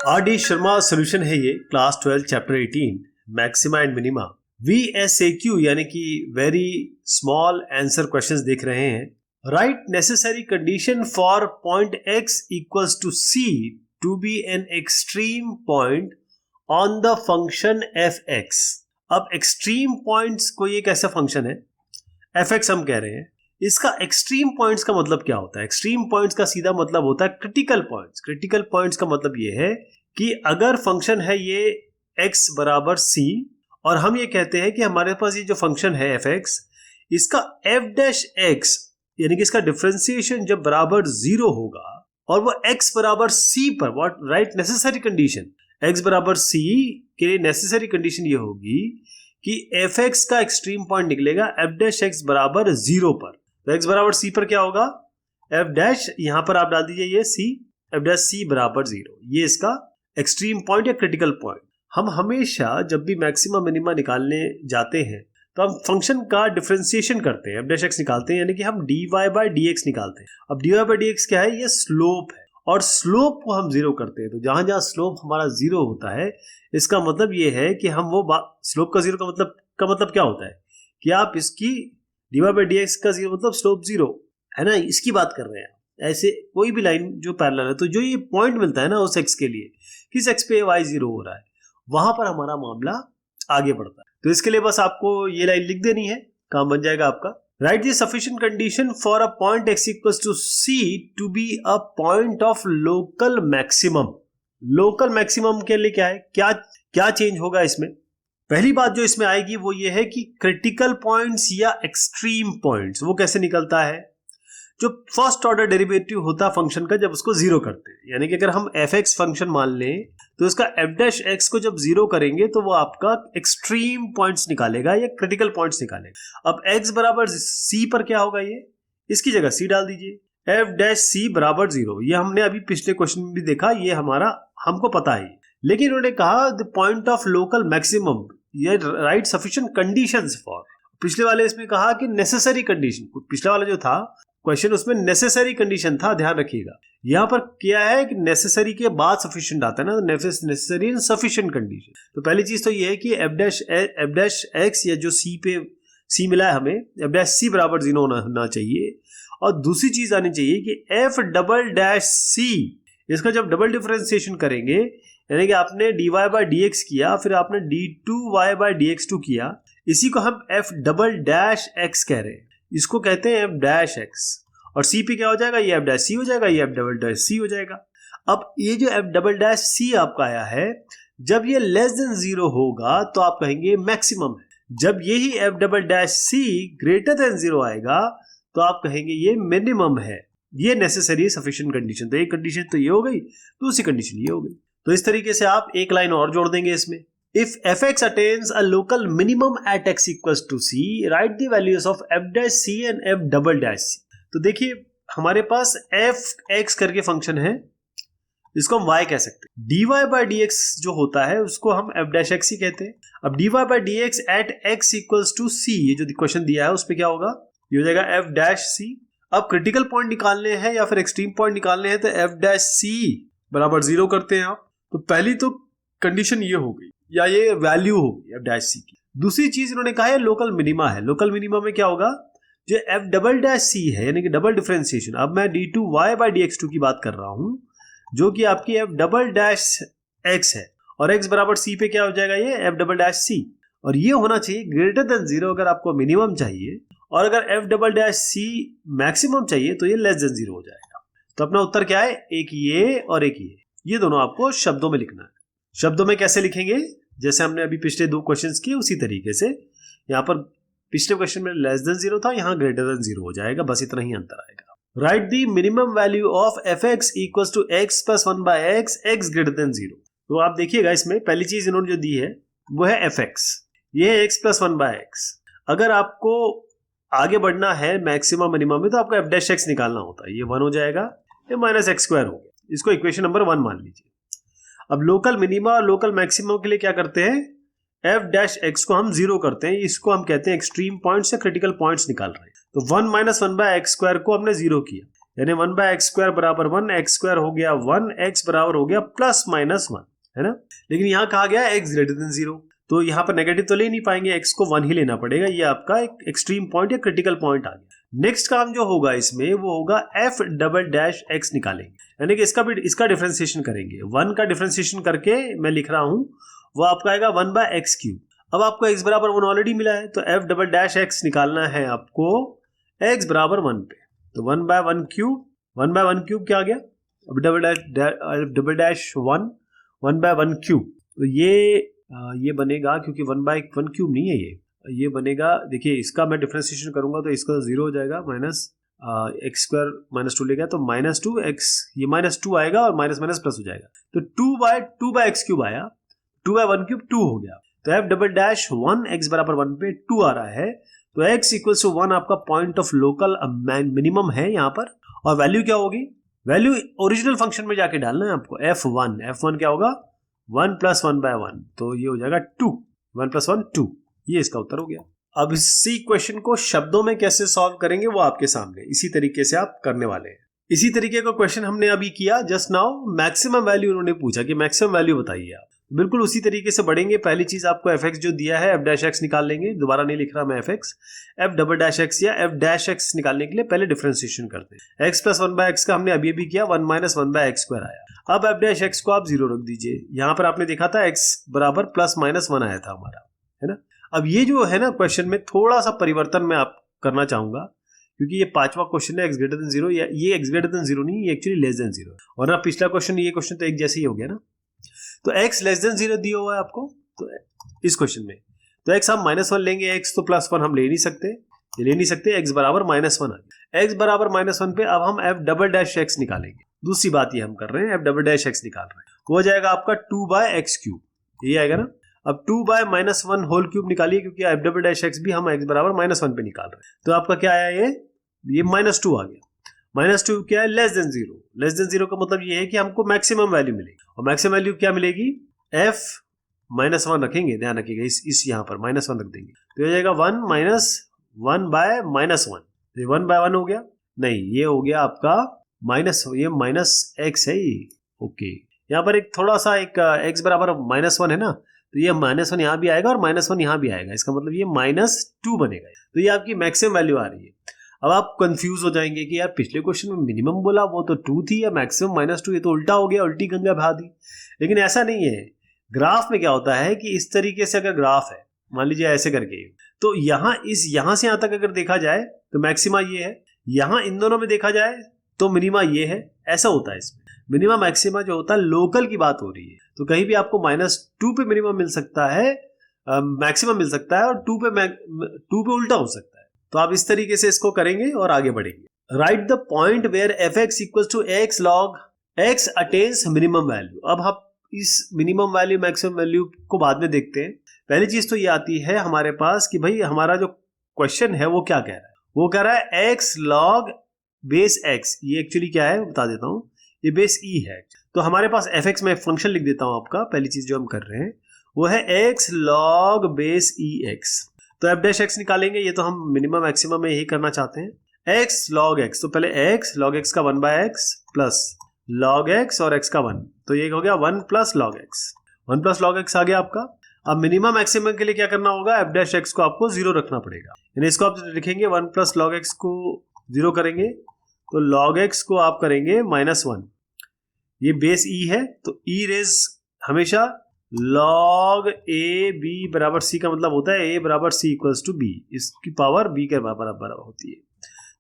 R D Sharma solution है ये, class 12 chapter 18 maxima and minima VSAQ यानी कि वेरी स्मॉल आंसर क्वेश्चंस देख रहे हैं। Right necessary condition for point x equals to c to be an extreme point on the function fx। अब extreme points को ये कैसा फंक्शन है fx हम कह रहे हैं, इसका एक्सट्रीम पॉइंट्स का मतलब क्या होता है? एक्सट्रीम पॉइंट्स का सीधा मतलब होता है क्रिटिकल पॉइंट्स। क्रिटिकल पॉइंट्स का मतलब ये है कि अगर फंक्शन है ये x बराबर c और हम ये कहते हैं कि हमारे पास ये जो फंक्शन है fx, इसका f डैश x यानी कि इसका डिफरेंशिएशन जब बराबर 0 होगा और वो x बराबर c पर, what right necessary condition, x बराबर c के लिए नेसेसरी कंडीशन ये होगी कि fx का एक्सट्रीम पॉइंट निकलेगा f डैश x बराबर 0 पर। तो x बराबर c पर क्या होगा, f डैश, यहां पर आप डाल दीजिए ये c, f डैश c बराबर 0, ये इसका एक्सट्रीम पॉइंट या क्रिटिकल पॉइंट। हम हमेशा जब भी मैक्सिमा मिनिमा निकालने जाते हैं तो हम फंक्शन का डिफरेंशिएशन करते हैं, f डैश x निकालते हैं, यानी कि हम dy बाय dx निकालते हैं। अब dy बाय dx क्या है, ये स्लोप है और स्लोप को हम 0 करते हैं। तो जहां जहां स्लोप हमारा 0 होता है, इसका मतलब ये है कि हम वो स्लोप का 0 का मतलब क्या होता है कि आप इसकी dy बाय dx का 0 मतलब स्लोप 0 है ना, इसकी बात कर रहे हैं। ऐसे कोई भी लाइन जो पैरेलल है, तो जो ये पॉइंट मिलता है ना उस x के लिए, किस x पे y 0 हो रहा है, वहां पर हमारा मामला आगे बढ़ता है। तो इसके लिए बस आपको ये लाइन लिख देनी है, काम बन जाएगा आपका। Right the sufficient condition for a point x equals to c to be a point of local maximum. Local maximum के लिए क्या है, क्या चेंज होगा इसमें? पहली बात जो इसमें आएगी वो ये है कि क्रिटिकल पॉइंट्स या एक्सट्रीम पॉइंट्स वो कैसे निकलता है, जो फर्स्ट ऑर्डर डेरिवेटिव होता है फंक्शन का जब उसको 0 करते हैं। यानी कि अगर हम fx फंक्शन मान लें तो इसका f डैश x को जब 0 करेंगे तो वो आपका एक्सट्रीम पॉइंट्स निकालेगा या क्रिटिकल पॉइंट्स निकालेगा। अब x बराबर c पर क्या होगा, ये इसकी जगह c डाल दीजिए, f डैश c बराबर 0। ये हमने अभी पिछले क्वेश्चन में भी देखा, ये हमको पता है। लेकिन उन्होंने कहा the point of local maximum, ये राइट सफिशिएंट कंडीशंस फॉर। पिछले वाले इसमें कहा कि नेसेसरी कंडीशन, पिछला वाला जो था क्वेश्चन उसमें नेसेसरी कंडीशन था, ध्यान रखिएगा। यहां पर क्या है कि नेसेसरी के बाद सफिशिएंट आता है ना, नेसेसरी एंड सफिशिएंट कंडीशन। तो पहली चीज तो ये है कि f डैश x या जो c मिला है हमें, f डैश c बराबर 0 होना चाहिए। और दूसरी चीज आनी चाहिए कि f डबल डैश c, इसका जब डबल डिफरेंशिएशन करेंगे, यानी कि आपने dy बाय dx किया, फिर आपने d2y बाय dx2 किया, इसी को हम f डबल डैश x कह रहे हैं, इसको कहते हैं f डैश x। और c पे क्या हो जाएगा, ये f डैश c हो जाएगा, ये f डबल डैश c हो जाएगा। अब ये जो f डबल डैश c आपका आया है, जब ये लेस देन 0 होगा तो आप कहेंगे मैक्सिमम है। जब यही f double dash c greater than 0 आएगा तो आप कहेंगे ये मिनिमम है। ये नेसेसरी सफिशिएंट कंडीशन। तो एक कंडीशन तो ये हो गई, दूसरी कंडीशन ये हो गई। तो इस तरीके से आप एक लाइन और जोड़ देंगे इसमें। If fx attains a local minimum at x equals to c, write the values of f dash c and f double dash c। तो देखिए हमारे पास fx करके फंक्शन है, इसको हम y कह सकते हैं। dy by dx जो होता है उसको हम f dash x ही कहते हैं। अब dy by dx at x equals to c, ये जो क्वेश्चन दिया है उस पे क्या होगा, ये हो जाएगा f dash c। अब क्रिटिकल पॉइंट निकालने हैं या फिर एक्सट्रीम पॉइंट निकालने हैं तो f dash c बराबर 0 करते हैं आप। तो पहली तो कंडीशन ये हो गई या ये वैल्यू होगी f डैश c की। दूसरी चीज इन्होंने कहा है लोकल मिनिमा है। लोकल मिनिमा में क्या होगा, जो f डबल डैश c है यानी कि डबल डिफरेंशिएशन, अब मैं d2y बाय dx2 की बात कर रहा हूं, जो कि आपकी f डबल डैश x है, और x बराबर c पे क्या हो जाएगा, ये f डबल डैश c। और ये होना चाहिए ग्रेटर देन 0 अगर आपको मिनिमम चाहिए, और अगर f double dash c maximum चाहिए तो ये लेस देन 0 हो जाएगा। तो अपना उत्तर क्या है, एक ये और एक ये दोनों आपको शब्दों में लिखना है। शब्दों में कैसे लिखेंगे, जैसे हमने अभी पिछले 2 क्वेश्चंस किए उसी तरीके से। यहाँ पर पिछले क्वेश्चन में लेस देन 0 था, यहाँ ग्रेटर देन 0 हो जाएगा, बस इतना ही अंतर आएगा। Right the minimum value of fx equals to x plus 1 by x greater than 0। तो आप देखिएगा इसमें पहली चीज इन्होंने जो दी है वो है fx, ये है x प्लस 1 बाय x। अगर आपको आगे बढ़ना है मैक्सिमम मिनिमम में तो आपको f डैश x निकालना होता है, ये 1 हो जाएगा, ये माइनस x स्क्वायर हो गया। इसको इक्वेशन नंबर 1 मान लीजिए। अब लोकल मिनिमा और लोकल मैक्सिमम के लिए क्या करते हैं, f डैश x को हम 0 करते हैं, इसको हम कहते हैं एक्सट्रीम पॉइंट्स या क्रिटिकल पॉइंट्स निकाल रहे हैं। तो 1 माइनस 1 बाय x स्क्वायर को हमने 0 किया, यानी 1/x² बराबर 1, x² हो गया 1, x बराबर हो गया +-1, है ना। लेकिन यहाँ कहा गया x ग्रेटर देन 0, तो यहाँ पर नेगेटिव तो ले नहीं पाएंगे, x को 1 ही लेना पड़ेगा। ये आपका एक एक्सट्रीम पॉइंट या क्रिटिकल पॉइंट आ गया। नेक्स्ट काम जो होगा इसमें वो होगा f"x निकालेंगे, यानी कि इसका डिफरेंशिएशन करेंगे। 1 का डिफरेंशिएशन करके मैं लिख रहा हूं, वो आपका आएगा 1/x³। अब आपको x बराबर 1 ऑलरेडी मिला है, तो f"x निकालना है आपको x बराबर 1 पे। तो 1/1³ क्या आ गया, अब f"1 1/1³। तो ये बनेगा, क्योंकि 1/1³ नहीं है ये बनेगा। देखिए इसका मैं डिफरेंशिएशन करूंगा तो इसका 0 हो जाएगा, -x² -2 ले गया तो -2x, ये -2 आएगा और माइनस प्लस हो जाएगा, तो 2/x³ आया, 2/1³ 2 हो गया। तो f"1 x बराबर 1 पे 2 आ रहा है, तो x = 1 आपका पॉइंट ऑफ लोकल मिनिमम है यहाँ पर। और वैल्यू क्या होगी, वैल्यू ओरिजिनल फंक्शन में जाके डालना है आपको। f1 क्या होगा 1 + 1/1, तो ये हो जाएगा 2, 1 + 1 2, ये इसका उत्तर हो गया। अब इसी क्वेश्चन को शब्दों में कैसे सॉल्व करेंगे वो आपके सामने इसी तरीके से आप करने वाले हैं। इसी तरीके का क्वेश्चन हमने अभी किया जस्ट नाउ, मैक्सिमम वैल्यू उन्होंने पूछा कि मैक्सिमम वैल्यू बताइए आप। बिल्कुल उसी तरीके से बढ़ेंगे। पहली चीज आपको f(x) जो दिया है f'(x) निकाल लेंगे, दोबारा नहीं लिख रहा मैं f(x), f"(x) या f'(x) निकालने के लिए पहले डिफरेंशिएशन करते हैं। x + 1/x का हमने अभी भी किया, 1 - 1/x² आया। अब f'(x) को आप 0 रख दीजिए। यहां पर आपने देखा था x बराबर +-1 आया था हमारा, है ना। अब ये जो है ना क्वेश्चन में थोड़ा सा परिवर्तन मैं आप करना चाहूंगा, क्योंकि ये 5वां क्वेश्चन है x ग्रेटर देन 0, या ये x ग्रेटर देन 0 नहीं, ये एक्चुअली लेस देन 0, और ना पिछला क्वेश्चन ये क्वेश्चन तो एक जैसे ही हो गया ना। तो x लेस देन 0 दिया हुआ है आपको, तो इस क्वेश्चन में तो x हम -1 लेंगे, x तो +1 हम ले नहीं सकते, x बराबर -1 आ गया। x बराबर -1 पे अब हम f'(x) निकालेंगे। दूसरी बात ये हम कर रहे हैं, f'(x) निकाल रहे हैं, वो हो जाएगा आपका 2/x³, ये आएगा ना। अब 2/-1 निकालिए, क्योंकि f'(x) भी हम x बराबर -1 पे निकाल रहे हैं, तो आपका क्या आया, ये -2 आ गया। -2 क्या है, लेस देन 0। लेस देन 0 का मतलब ये है कि हमको मैक्सिमम वैल्यू मिलेगी, और मैक्सिमम वैल्यू क्या मिलेगी, f-1 रखेंगे, ध्यान रखिएगा, इस यहाँ पर -1 रख देंगे, तो ये हो जाएगा 1 - 1/-1, तो ये 1/1 हो गया, नहीं ये हो गया आपका -x है ये, ओके। यहाँ पर एक थोड़ा सा एक x बराबर -1 है ना, तो ये -1 यहाँ भी आएगा और -1 यहाँ भी आएगा, इसका मतलब ये -2 बनेगा। तो ये आपकी मैक्सिमम वैल्यू आ रही है। अब आप कंफ्यूज हो जाएंगे कि यार पिछले क्वेश्चन में मिनिमम बोला वो तो 2 थी, या मैक्सिमम -2, ये तो उल्टा हो गया, उल्टी गंगा बहा दी। लेकिन ऐसा नहीं है। ग्राफ में क्या होता है कि इस तरीके से अगर ग्राफ है, मान लीजिए ऐसे करके, तो यहाँ से यहाँ तक अगर देखा जाए तो मैक्सिमा ये है, यहाँ इन दोनों में देखा जाए तो मिनिमा ये है, ऐसा होता है इसमें। मिनिमम मैक्सिमा जो होता है लोकल की बात हो रही है, तो कहीं भी आपको -2 पे मिनिमम मिल सकता है, मैक्सिमम मिल सकता है, और 2 पे उल्टा हो सकता है। तो आप इस तरीके से इसको करेंगे और आगे बढ़ेंगे। Right the point where f(x) = x log x attains minimum value. अब हम इस मिनिमम वैल्यू मैक्सिमम वैल्यू को बाद में देखते हैं। पहली चीज तो ये आती है हमारे पास कि भाई हमारा जो क्वेश्चन है वो क्या कह रहा है, वो कह रहा है x log बेस x। ये एक्चुअली क्या है बता देता हूं, ये बेस e है। तो हमारे पास f(x) में फंक्शन लिख देता हूं आपका। पहली चीज जो हम कर रहे हैं वो है x log बेस ex। तो f'(x) निकालेंगे, ये तो हम मिनिमम मैक्सिमम में यही करना चाहते हैं। x log x, तो पहले x log x का 1/x प्लस log x और x का 1, तो ये हो गया 1 + log x। 1 + log x आ गया आपका। अब मिनिमम मैक्सिमम के लिए क्या करना होगा, f'(x) को आपको 0 रखना पड़ेगा, यानी इसको आप लिखेंगे 1 + log x को 0 करेंगे, तो log x को आप करेंगे -1। ये बेस e है, तो e रेज हमेशा log a b बराबर c का मतलब होता है a बराबर c = b, इसकी पावर b के बराबर होती है।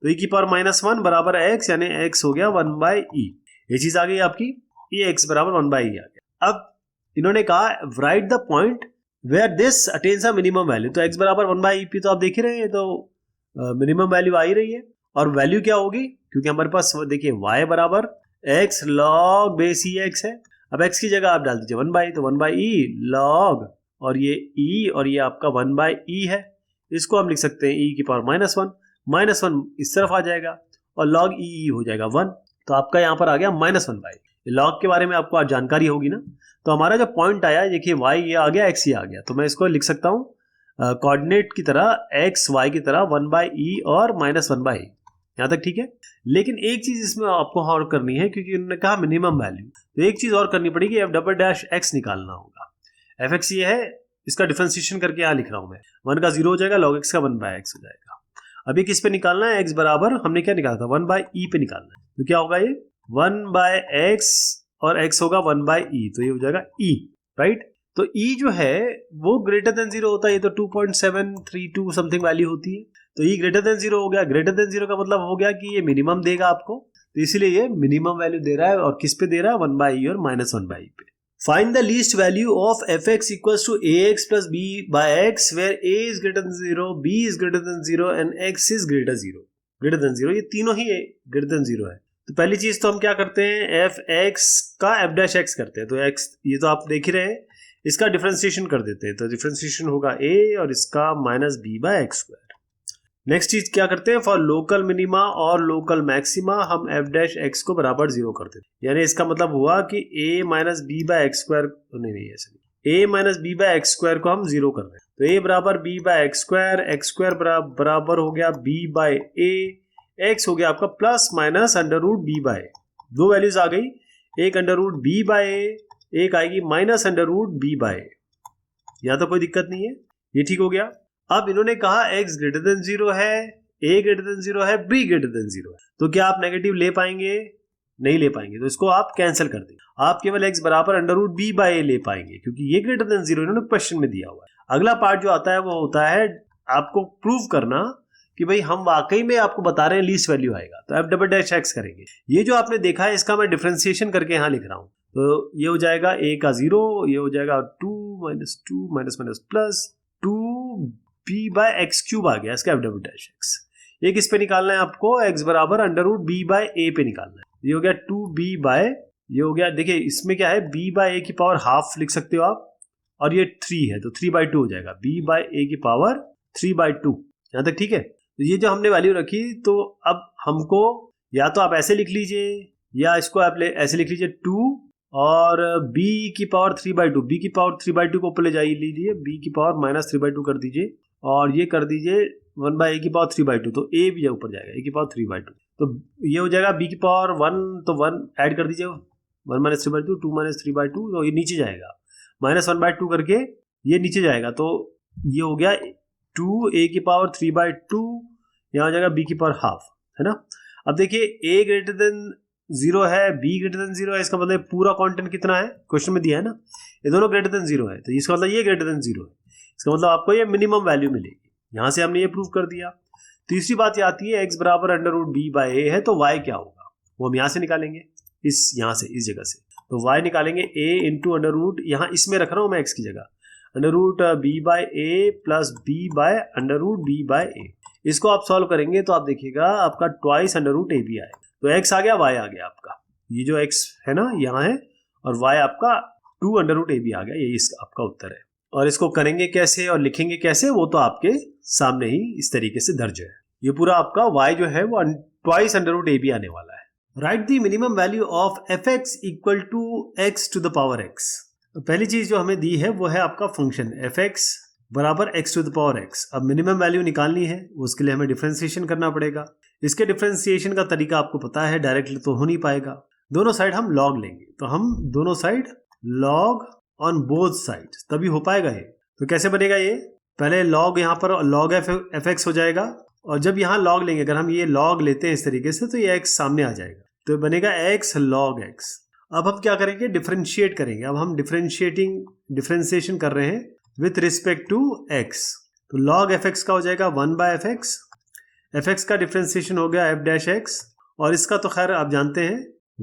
तो e की पावर -1 बराबर x, यानी x हो गया 1/e। ये चीज आ गई आपकी, ये x बराबर 1/e आ गया। अब इन्होंने कहा right the point where this attains a minimum value, तो x बराबर 1/e पे तो आप देख ही रहे हैं, तो मिनिमम वैल्यू आ ही रही है। और वैल्यू क्या होगी, क्योंकि हमारे पास देखिए y बराबर x log बेस ex है। अब x की जगह आप डाल दीजिए 1/e, तो 1/e log, और ये e और ये आपका 1/e है, इसको हम लिख सकते हैं e की पावर -1 इस तरफ आ जाएगा, और log e हो जाएगा 1, तो आपका यहाँ पर आ गया -1/e। log के बारे में आपको आज जानकारी होगी ना। तो हमारा जो पॉइंट आया, देखिए y ये आ गया, x ये आ गया, तो मैं इसको लिख सकता हूँ कोऑर्डिनेट की तरह, x y की तरह 1/e और -1/e। यहाँ तक ठीक है। लेकिन एक चीज इसमें आपको और करनी है, क्योंकि उन्होंने कहा मिनिमम वैल्यू, तो एक चीज और करनी पड़ेगी, एफ डबल डैश एक्स निकालना होगा। एफ एक्स ये है, इसका डिफरेंशिएशन करके यहाँ लिख रहा हूं मैं, 1 का 0 हो जाएगा, log x का 1/x हो जाएगा। अभी किस पे निकालना है, x बराबर हमने क्या निकाला था 1/e पे निकालना है, तो क्या होगा ये 1/x और x होगा 1/e, तो ये हो जाएगा e, राइट। तो e जो है वो ग्रेटर देन 0 होता है, ये तो 2.732 समथिंग वैल्यू होती है, तो e ग्रेटर देन 0 हो गया। ग्रेटर देन 0 का मतलब हो गया कि ये मिनिमम देगा आपको, तो इसीलिए ये मिनिमम वैल्यू दे रहा है, और किस पे दे रहा है 1/e और -1/e पे। Find the least value of fx equals to ax plus b by x where a is greater than 0, b is greater than 0 and x is greater 0. Greater than 0, ये तीनों ही greater than 0 है। तो पहली चीज तो हम क्या करते हैं, fx का f dash x करते हैं, तो x ये तो आप देख ही रहे हैं, इसका डिफरेंशिएशन कर देते हैं, तो डिफरेंशिएशन होगा a और इसका -b/x²। नेक्स्ट चीज क्या करते हैं, फॉर लोकल मिनिमा और लोकल मैक्सिमा हम f डैश x को बराबर 0 कर देते हैं, यानी इसका मतलब हुआ कि a -b/x², नहीं ऐसा नहीं, a -b/x² को हम 0 कर रहे हैं, तो a बराबर b/x², x² बराबर हो गया b/a, x हो गया आपका प्लस माइनस √b/a, दो वैल्यूज आ गई, एक √b/a, एक आएगी -√b/a, यहाँ तो कोई दिक्कत नहीं है, ये ठीक हो गया। अब इन्होंने कहा x ग्रेटर देन 0 है, a ग्रेटर देन 0 है, b ग्रेटर देन 0 है, तो क्या आप नेगेटिव ले पाएंगे, नहीं ले पाएंगे, तो इसको आप कैंसिल कर देंगे, आप केवल x बराबर √b/a ले पाएंगे, क्योंकि ये ग्रेटर देन 0 इन्होंने क्वेश्चन में दिया हुआ है। अगला पार्ट जो आता है वो होता है आपको प्रूव करना कि भाई हम वाकई में आपको बता रहे हैं लीस्ट वैल्यू आएगा, तो f डबल डैश x करेंगे। ये जो आपने देखा है इसका मैं डिफरेंशिएशन करके यहाँ लिख रहा हूँ, तो ये हो जाएगा a का 0, ये हो जाएगा 2 प्लस 2 b/x³ आ गया, इसका f डबल डैश x। एक इस पे निकालना है आपको, x बराबर √b/a पे निकालना है, ये हो गया 2b बाय, ये हो गया, देखिए इसमें क्या है b/a की पावर हाफ लिख सकते हो आप, और ये 3 है तो 3/2 हो जाएगा, b/a की पावर 3/2, यहाँ तक ठीक है। तो ये जो हमने वैल्यू रखी, तो अब हमको या तो आप ऐसे लिख लीजिए या इसको आप ऐसे लिख लीजिए 2 और b की पावर 3/2, b की पावर 3/2 को ऊपर ले जाइए, लीजिए b की पावर -3/2 कर दीजिए, और ये कर दीजिए 1/a की पावर 3/2, तो a भी ऊपर जाएगा, a की पावर 3/2, तो ये हो जाएगा b की पावर 1, तो 1 ऐड कर दीजिए, 1 -3/2, 2 -3/2, तो ये नीचे जाएगा, -1/2 करके ये नीचे जाएगा, तो ये हो गया 2a की पावर 3/2, यहाँ हो जाएगा b की पावर हाफ, है ना। अब देखिए a ग्रेटर देन 0 है, b ग्रेटर देन 0 है, इसका मतलब पूरा क्वांटिटी कितना है, क्वेश्चन में दिया है ना, ये दोनों ग्रेटर देन 0 है, तो इसका मतलब ये ग्रेटर देन 0 है, इसका मतलब आपको ये मिनिमम वैल्यू मिलेगी, यहां से हमने ये प्रूव कर दिया। तीसरी बात ये आती है x बराबर √b/a है, तो y क्या होगा, वो हम यहां से निकालेंगे, यहां से इस जगह से, तो y निकालेंगे a इंटू √ यहाँ इसमें रख रहा हूं मैं x की जगह, √b/a प्लस b/√b/a, इसको आप सॉल्व करेंगे तो आप देखिएगा आपका ट्वाइस √ab आएगा, तो x आ गया, y आ गया आपका, ये जो x है ना यहाँ है, और y आपका 2 √ab आ गया, यही आपका उत्तर है। और इसको करेंगे कैसे और लिखेंगे कैसे, वो तो आपके सामने ही इस तरीके से दर्ज है। ये पूरा आपका y जो है वो ट्वाइस √ab आने वाला है। Right the minimum value of fx equal to x to the power x। पहली चीज जो हमें दी है वो है आपका फंक्शन fx बराबर x to the power x। अब मिनिमम वैल्यू निकालनी है, उसके लिए हमें डिफरेंशिएशन करना पड़ेगा। इसके डिफरेंशिएशन का तरीका आपको पता है, डायरेक्टली तो हो नहीं पाएगा, दोनों साइड हम लॉग लेंगे, तो हम दोनों side log on both side तभी हो पाएगा ये। तो कैसे बनेगा ये, पहले लॉग यहाँ पर लॉग fx हो जाएगा, और जब यहाँ लॉग लेंगे, अगर हम ये लॉग लेते हैं इस तरीके से, तो ये x सामने आ जाएगा, तो बनेगा x log x। अब हम क्या करेंगे, डिफरेंशिएट करेंगे। अब हम डिफरेंशिएशन कर रहे हैं विथ रिस्पेक्ट टू x, तो log fx का हो जाएगा 1/fx, fx का डिफरेंशिएशन हो गया f डैश x, और इसका तो खैर आप जानते हैं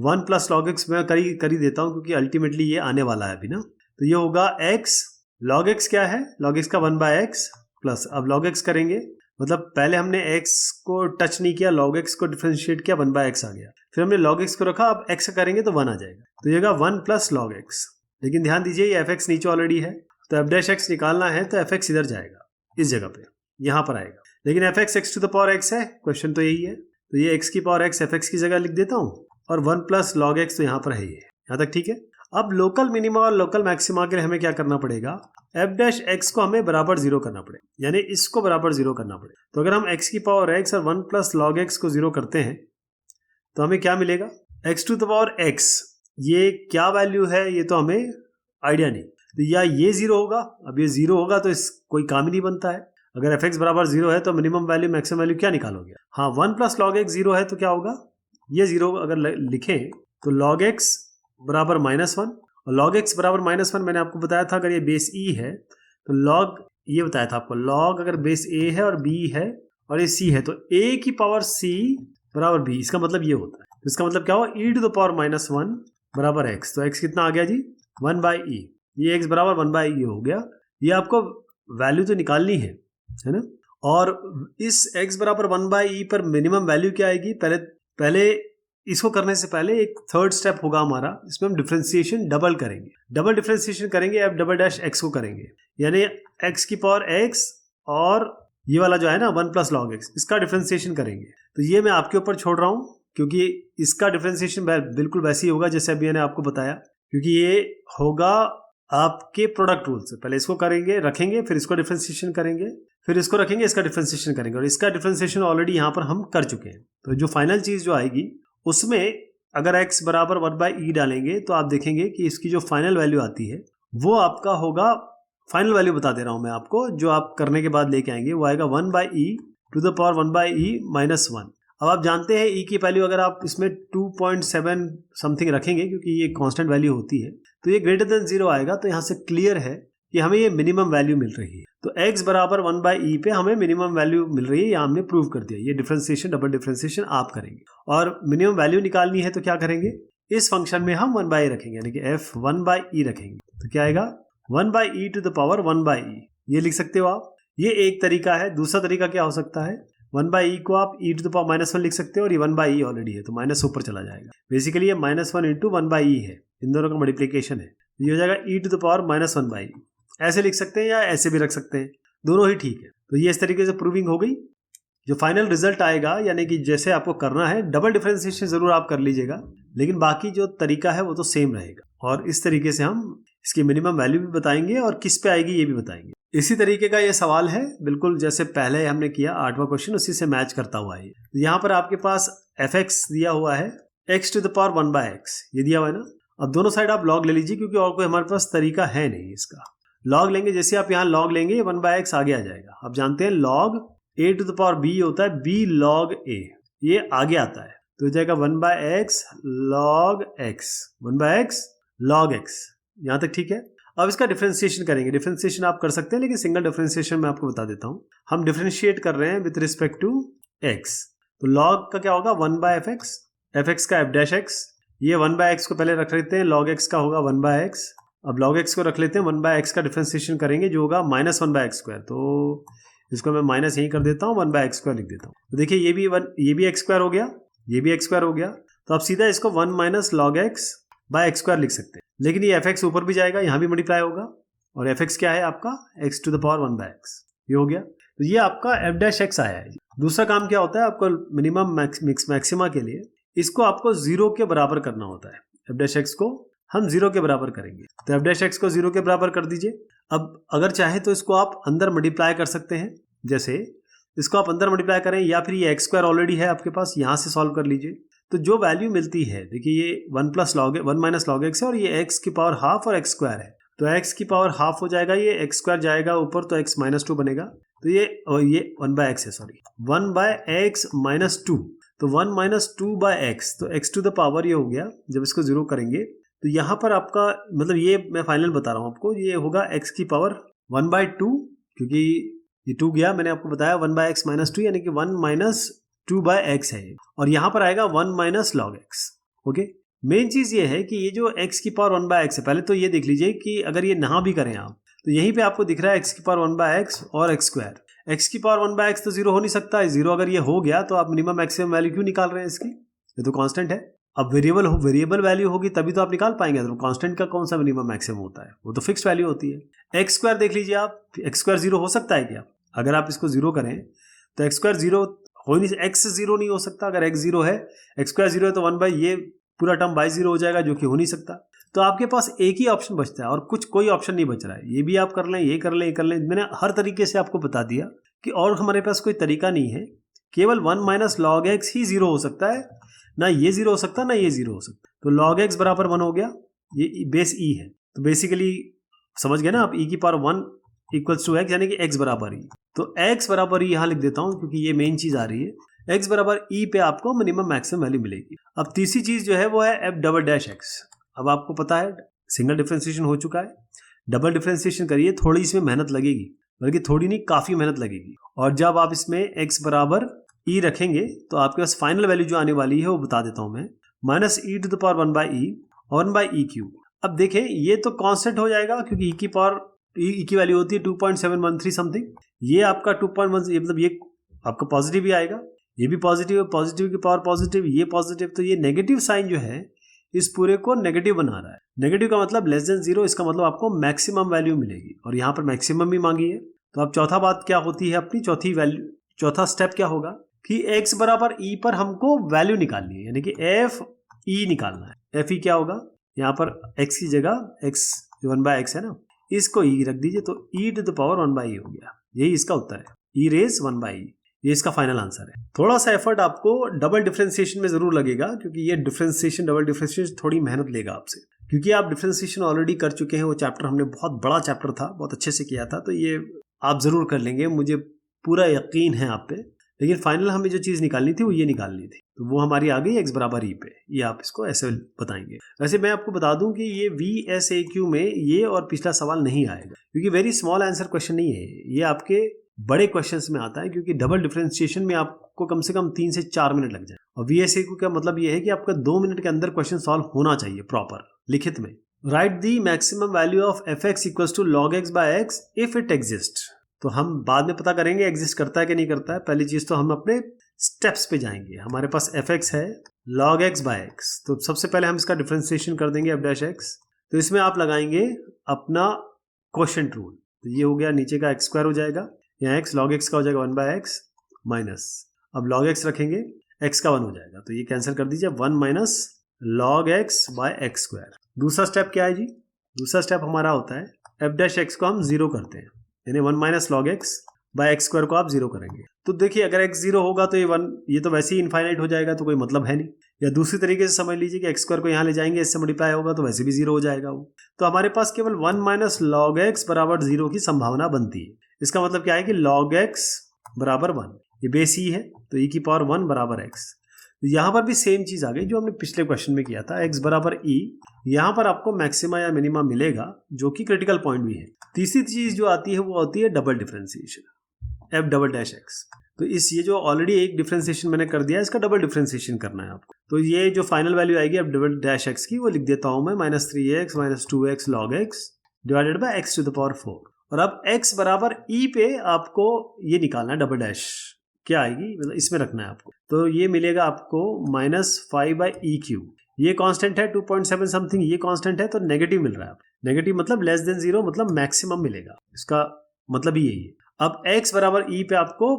1 प्लस log x मैं कर ही देता हूं, क्योंकि अल्टीमेटली ये आने वाला है अभी ना, तो ये होगा x log x क्या है, log x का 1/x प्लस, अब log x करेंगे, मतलब पहले हमने x को टच नहीं किया, log x को डिफरेंशिएट किया, 1/x आ गया, फिर हमने log x को रखा, अब x करेंगे तो 1 आ जाएगा, तो ये होगा 1 प्लस log x। लेकिन ध्यान दीजिए ये fx नीचे ऑलरेडी है, तो f डैश x निकालना है, तो fx इधर जाएगा, इस जगह पे यहाँ पर आएगा, लेकिन fx x to the power x है, क्वेश्चन तो यही है, तो ये x की पावर x fx की जगह लिख देता हूँ, और 1 प्लस log x तो यहाँ पर है, ये यहाँ तक ठीक है। अब लोकल मिनिमा और लोकल मैक्सिमा के लिए हमें क्या करना पड़ेगा, एफ डैश एक्स को हमें बराबर 0 करना पड़ेगा, यानी इसको बराबर 0 करना पड़ेगा। तो अगर हम एक्स की पावर एक्स और 1 प्लस लॉग एक्स को 0 करते हैं तो हमें क्या मिलेगा, x to the power x, ये क्या वैल्यू है ये तो हमें आइडिया नहीं, तो या ये 0 होगा, अब ये 0 होगा तो इस कोई काम ही नहीं बनता है। अगर एफ एक्स बराबर 0 है तो मिनिमम वैल्यू मैक्सिमम वैल्यू क्या निकालोगे, हाँ 1 प्लस लॉग एक्स 0 है तो क्या होगा, ये 0 अगर लिखें तो लॉग एक्स बराबर -1 और log x बराबर -1 मैंने आपको बताया था अगर ये बेस e है तो log, ये बताया था आपको, log अगर बेस a है और b है और ये c है तो a की पावर c बराबर b, इसका मतलब ये होता है। तो इसका मतलब क्या हुआ, e टू द पावर -1 बराबर x, तो x कितना आ गया जी 1/e, ये x बराबर 1/e हो गया। ये आपको वैल्यू तो निकालनी है ना, और इस x बराबर 1/e पर मिनिमम वैल्यू क्या आएगी, पहले इसको करने से पहले एक थर्ड स्टेप होगा हमारा, इसमें हम डिफरेंशिएशन डबल करेंगे, डबल डिफरेंशिएशन करेंगे, एफ डबल डैश एक्स को करेंगे, यानी एक्स की पावर एक्स और ये वाला जो है ना 1 प्लस लॉग एक्स, इसका डिफरेंशिएशन करेंगे। तो ये मैं आपके ऊपर छोड़ रहा हूँ क्योंकि इसका डिफरेंशिएशन बिल्कुल वैसे ही होगा जैसे अभी मैंने आपको बताया, क्योंकि ये होगा आपके प्रोडक्ट रूल से, पहले इसको करेंगे रखेंगे, फिर इसको डिफरेंशिएशन करेंगे, फिर इसको रखेंगे, इसका डिफरेंशिएशन करेंगे, और इसका डिफरेंशिएशन ऑलरेडी यहाँ पर हम कर चुके हैं। तो जो फाइनल चीज जो आएगी उसमें अगर x बराबर 1/e डालेंगे तो आप देखेंगे कि इसकी जो फाइनल वैल्यू आती है वो आपका होगा, फाइनल वैल्यू बता दे रहा हूं मैं आपको, जो आप करने के बाद लेके आएंगे वो आएगा 1/e to the power 1/e -1। अब आप जानते हैं e की वैल्यू अगर आप इसमें 2.7 समथिंग रखेंगे क्योंकि ये कांस्टेंट वैल्यू होती है तो ये ग्रेटर देन 0 आएगा, तो यहाँ से क्लियर है कि हमें ये मिनिमम वैल्यू मिल रही है। तो x बराबर 1/e पे हमें मिनिमम वैल्यू मिल रही है, ये हमने प्रूव कर दिया। ये डिफरेंशिएशन डबल डिफरेंशिएशन आप करेंगे और मिनिमम वैल्यू निकालनी है तो क्या करेंगे, इस फंक्शन में हम 1/e रखेंगे, यानी कि f 1/e रखेंगे, तो क्या आएगा 1/e to the power 1/e, ये लिख सकते हो आप। ये एक तरीका है। दूसरा तरीका क्या हो सकता है, 1/e को आप e टू द पावर -1 लिख सकते हो और ये 1/e ऑलरेडी है तो माइनस ऊपर चला जाएगा। बेसिकली ये -1 इंटू 1/e है, इन दोनों का मल्टीप्लीकेशन है, ये हो जाएगा e to the power -1/e। ऐसे लिख सकते हैं या ऐसे भी रख सकते हैं, दोनों ही ठीक है। तो ये इस तरीके से प्रूविंग हो गई। जो फाइनल रिजल्ट आएगा यानी कि जैसे आपको करना है डबल डिफरेंशिएशन जरूर आप कर लीजिएगा, लेकिन बाकी जो तरीका है वो तो सेम रहेगा, और इस तरीके से हम इसकी मिनिमम वैल्यू भी बताएंगे और किस पे आएगी ये भी बताएंगे। इसी तरीके का ये सवाल है, बिल्कुल जैसे पहले हमने किया 8वां क्वेश्चन, उसी से मैच करता हुआ है। यहाँ पर आपके पास एफ एक्स दिया हुआ है, x to the power 1/x ये दिया हुआ है ना। अब दोनों साइड आप लॉग ले लीजिए क्योंकि और कोई हमारे पास तरीका है नहीं इसका। लॉग लेंगे, जैसे आप यहाँ लॉग लेंगे 1/x आगे आ जाएगा। आप जानते हैं log a to the power b होता है b log a, ये आगे आता है तो हो जाएगा 1/x log x, 1/x log x, यहाँ तक ठीक है। अब इसका डिफरेंशिएशन करेंगे। डिफरेंशिएशन आप कर सकते हैं लेकिन सिंगल डिफरेंशिएशन मैं आपको बता देता हूँ। हम डिफरेंशिएट कर रहे हैं विद रिस्पेक्ट टू x, तो log का क्या होगा 1/fx, fx का f डैश x, ये 1/x को पहले रख लेते हैं, log x का होगा 1/x। अब log x को रख लेते हैं, 1/x का डिफरेंशिएशन करेंगे जो होगा -1/x², तो इसको मैं माइनस यहीं कर देता हूँ, 1/x² लिख देता हूँ। तो देखिए ये भी x² हो गया, ये भी x² हो गया, तो आप सीधा इसको 1 - log x/x² लिख सकते हैं। लेकिन ये fx ऊपर भी जाएगा, यहाँ भी मल्टीप्लाई होगा, और fx क्या है आपका x to the power 1/x, ये हो गया। तो ये आपका f डैश x आया है। दूसरा काम क्या होता है, आपको मिनिमम मैक्सिमा के लिए इसको आपको 0 के बराबर करना होता है। f डैश x को हम 0 के बराबर करेंगे, तो f डैश x को 0 के बराबर कर दीजिए। अब अगर चाहे तो इसको आप अंदर मल्टीप्लाई कर सकते हैं, जैसे इसको आप अंदर मल्टीप्लाई करें, या फिर ये x² ऑलरेडी है आपके पास, यहाँ से सॉल्व कर लीजिए। तो जो वैल्यू मिलती है, देखिए ये 1 - log x है और ये x की पावर हाफ और x² है, तो x की पावर हाफ हो जाएगा, ये x² जाएगा ऊपर तो x - 2 बनेगा, तो ये 1/x है, सॉरी 1/x - 2, तो 1 - 2/x, तो x टू द पावर ये हो गया। जब इसको 0 करेंगे तो यहाँ पर आपका मतलब ये मैं फाइनल बता रहा हूँ आपको, ये होगा x की पावर 1/2, क्योंकि ये 2 गया, मैंने आपको बताया 1/x - 2 यानी कि 1 - 2/x है, और यहाँ पर आएगा 1 - log x। ओके, मेन चीज ये है कि ये जो x की पावर 1/x है, पहले तो ये देख लीजिए कि अगर ये यहाँ भी करें आप, तो यहीं पे आपको दिख रहा है x की पावर 1/x और x²। x की पावर 1/x तो 0 हो नहीं सकता है, 0 अगर ये हो गया तो आप मिनिमम मैक्सिमम वैल्यू क्यों निकाल रहे हैं इसकी, ये तो कांस्टेंट है। अब वेरिएबल वैल्यू होगी तभी तो आप निकाल पाएंगे, तो कांस्टेंट का कौन सा मिनिमम मैक्सिमम होता है, वो तो फिक्स्ड वैल्यू होती है। x² देख लीजिए आप, x² 0 हो सकता है क्या, अगर आप इसको 0 करें तो x² 0 हो नहीं, x 0 नहीं हो सकता। अगर x 0 है, x² 0 है तो 1 बाई ये पूरा टर्म बाई 0 हो जाएगा, जो कि हो नहीं सकता। तो आपके पास एक ही ऑप्शन बचता है और कोई ऑप्शन नहीं बच रहा है। ये भी आप कर लें, ये कर लें, ये कर लें। मैंने हर तरीके से आपको बता दिया कि और हमारे पास कोई तरीका नहीं है। केवल 1 माइनस लॉग एक्स ही 0 हो सकता है, ना ये 0 हो सकता, ना ये 0 हो सकता। तो लॉग एक्स बराबर 1 हो गया, ये बेस ई है। तो बेसिकली समझ गए ना आप, ई की पावर 1 इक्वल्स टू एक्स, यानी कि एक्स बराबर ई। तो एक्स बराबर ई यहाँ लिख देता हूँ क्योंकि ये मेन चीज आ रही है। एक्स बराबर ई पे आपको मिनिमम मैक्सिमम वैल्यू मिलेगी। अब तीसरी चीज जो है वो है एफ डबल डैश एक्स। अब आपको पता है सिंगल डिफरेंशिएशन हो चुका है, डबल डिफरेंशिएशन करिए, थोड़ी इसमें मेहनत लगेगी, बल्कि थोड़ी नहीं काफी मेहनत लगेगी। और जब आप इसमें एक्स बराबर ई रखेंगे तो आपके पास फाइनल वैल्यू जो आने वाली है वो बता देता हूं मैं, minus e to the power 1 by e और 1 बाई ई क्यूब। अब देखें ये तो कांस्टेंट हो जाएगा क्योंकि ई की पावर ई की वैल्यू होती है 2.713 समथिंग। ये आपका 2.1 मतलब ये आपका पॉजिटिव ही आएगा, ये भी पॉजिटिव है, पॉजिटिव की पावर पॉजिटिव, ये पॉजिटिव। तो ये नेगेटिव साइन जो है इस पूरे को नेगेटिव बना रहा है। नेगेटिव का मतलब लेस देन 0, इसका मतलब आपको मैक्सिमम वैल्यू मिलेगी और यहाँ पर मैक्सिमम भी मांगी है। तो अब चौथा बात क्या होती है अपनी, चौथा स्टेप क्या होगा कि x बराबर e पर हमको वैल्यू निकालनी है, यानी कि एफ ई निकालना है। एफ ई क्या होगा, यहाँ पर x की जगह x जो 1 बाई एक्स है ना, इसको e रख दीजिए, तो e to the power 1 by e हो गया। यही इसका उत्तर है, e रेज 1 बाई ई। ये इसका फाइनल आंसर है। थोड़ा सा एफर्ट आपको डबल डिफरेंशिएशन में जरूर लगेगा क्योंकि ये डबल डिफरेंशिएशन थोड़ी मेहनत लेगा आपसे, क्योंकि आप डिफरेंशिएशन ऑलरेडी कर चुके हैं। वो चैप्टर हमने बहुत बड़ा चैप्टर था, बहुत अच्छे से किया था, तो ये आप जरूर कर लेंगे, मुझे पूरा यकीन है आप पे। लेकिन फाइनल हमें जो चीज निकालनी थी वो ये निकालनी थी, तो वो हमारी आ गई एक्स बराबर ई पे। ये आप इसको ऐसे बताएंगे। वैसे मैं आपको बता दूं कि ये VSAQ में ये और पिछला सवाल नहीं आएगा क्योंकि वेरी स्मॉल आंसर क्वेश्चन नहीं है ये, आपके बड़े क्वेश्चंस में आता है क्योंकि डबल डिफरेंशिएशन में आपको कम से कम 3 से 4 मिनट लग जाए। और VSAQ का मतलब ये है कि आपका 2 मिनट के अंदर क्वेश्चन सॉल्व होना चाहिए प्रॉपर लिखित में। Right the maximum value of fx equals to log x by x if it exist. तो हम बाद में पता करेंगे एग्जिस्ट करता है कि नहीं करता है। पहली चीज तो हम अपने स्टेप्स पे जाएंगे। हमारे पास fx है log x बाय एक्स, तो सबसे पहले हम इसका डिफरेंशिएशन कर देंगे f डैश x। तो इसमें आप लगाएंगे अपना क्वोशिएंट रूल, तो ये हो गया नीचे का x स्क्वायर हो जाएगा, यहाँ x log x का हो जाएगा 1 बाय एक्स माइनस, अब log x रखेंगे x का 1 हो जाएगा, तो ये कैंसिल कर दीजिए, 1 minus log x by x square. दूसरा स्टेप क्या है जी, दूसरा स्टेप हमारा होता है f डैश x को हम 0 करते हैं, यानी 1 minus log x by x square को आप 0 करेंगे। तो देखिए अगर x 0 होगा तो ये तो वैसे ही इनफाइनाइट हो जाएगा, तो कोई मतलब है नहीं। या दूसरी तरीके से समझ लीजिए कि एक्स स्क्वायर को यहाँ ले जाएंगे, इससे मल्टीप्लाई होगा तो वैसे भी 0 हो जाएगा वो। तो हमारे पास केवल 1 माइनस log x बराबर 0 की संभावना बनती है। इसका मतलब क्या है कि log x बराबर 1, ये बेस ई है, तो e की पावर 1 बराबर x। यहाँ पर भी सेम चीज आ गई जो हमने पिछले क्वेश्चन में किया था, x बराबर e। यहाँ पर आपको मैक्सिमा या मिनिमा मिलेगा जो कि क्रिटिकल पॉइंट भी है। तीसरी चीज जो आती है वो होती है double differentiation, f double dash x। तो ये जो ऑलरेडी एक डिफरेंशिएशन मैंने कर दिया है, इसका डबल डिफरेंशिएशन करना है आपको। तो ये जो फाइनल वैल्यू आएगी f डबल डैश x की, वो लिख देता हूं मैं -3x minus 2x log x divided by x to the power 4। और अब x बराबर e पे आपको ये निकालना है, डबल डैश क्या आएगी मतलब इसमें रखना है आपको। तो ये मिलेगा आपको -5 बाई ई क्यूब। ये कांस्टेंट है 2.7 समथिंग, ये कांस्टेंट है तो नेगेटिव मिल रहा है। नेगेटिव मतलब लेस देन 0, मतलब मैक्सिमम मिलेगा, इसका मतलब ही यही है। अब x बराबर e पे आपको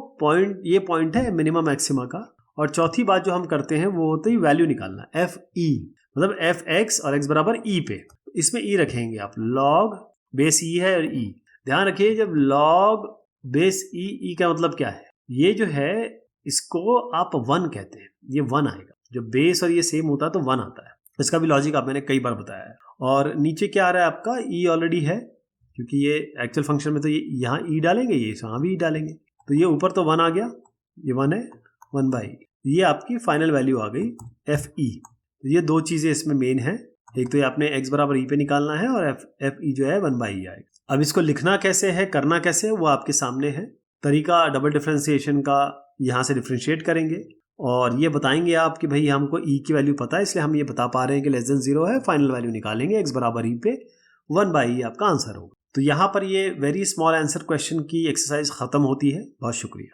ये पॉइंट है मिनिमम मैक्सिमा का। और चौथी बात जो हम करते हैं वो होती है वैल्यू निकालना, एफ ई मतलब fx और x बराबर e पे, इसमें e रखेंगे आप, log बेस e है और e। ध्यान रखिए जब log बेस e का मतलब क्या है, ये जो है इसको आप 1 कहते हैं, ये 1 आएगा। जब बेस और ये सेम होता है तो 1 आता है। इसका भी लॉजिक आप मैंने कई बार बताया है। और नीचे क्या आ रहा है आपका, e ऑलरेडी है क्योंकि ये एक्चुअल फंक्शन में तो ये यहाँ e डालेंगे, ये यहाँ भी e डालेंगे, तो ये ऊपर तो 1 आ गया, ये 1 है 1 बाई, ये आपकी फाइनल वैल्यू आ गई एफ ई। तो ये दो चीजें इसमें मेन है, एक तो ये आपने x बराबर e पे निकालना है और एफ ई जो है 1 बाई ई आएगा। अब इसको लिखना कैसे है, करना कैसे है, वो आपके सामने है। तरीका डबल डिफरेंशिएशन का, यहाँ से डिफरेंशिएट करेंगे और ये बताएंगे आप कि भाई हमको e की वैल्यू पता है, इसलिए हम ये बता पा रहे हैं कि लेस देन 0 है। फाइनल वैल्यू निकालेंगे x बराबर e पे, 1 बाई ई आपका आंसर होगा। तो यहाँ पर ये वेरी स्मॉल आंसर क्वेश्चन की एक्सरसाइज खत्म होती है। बहुत शुक्रिया।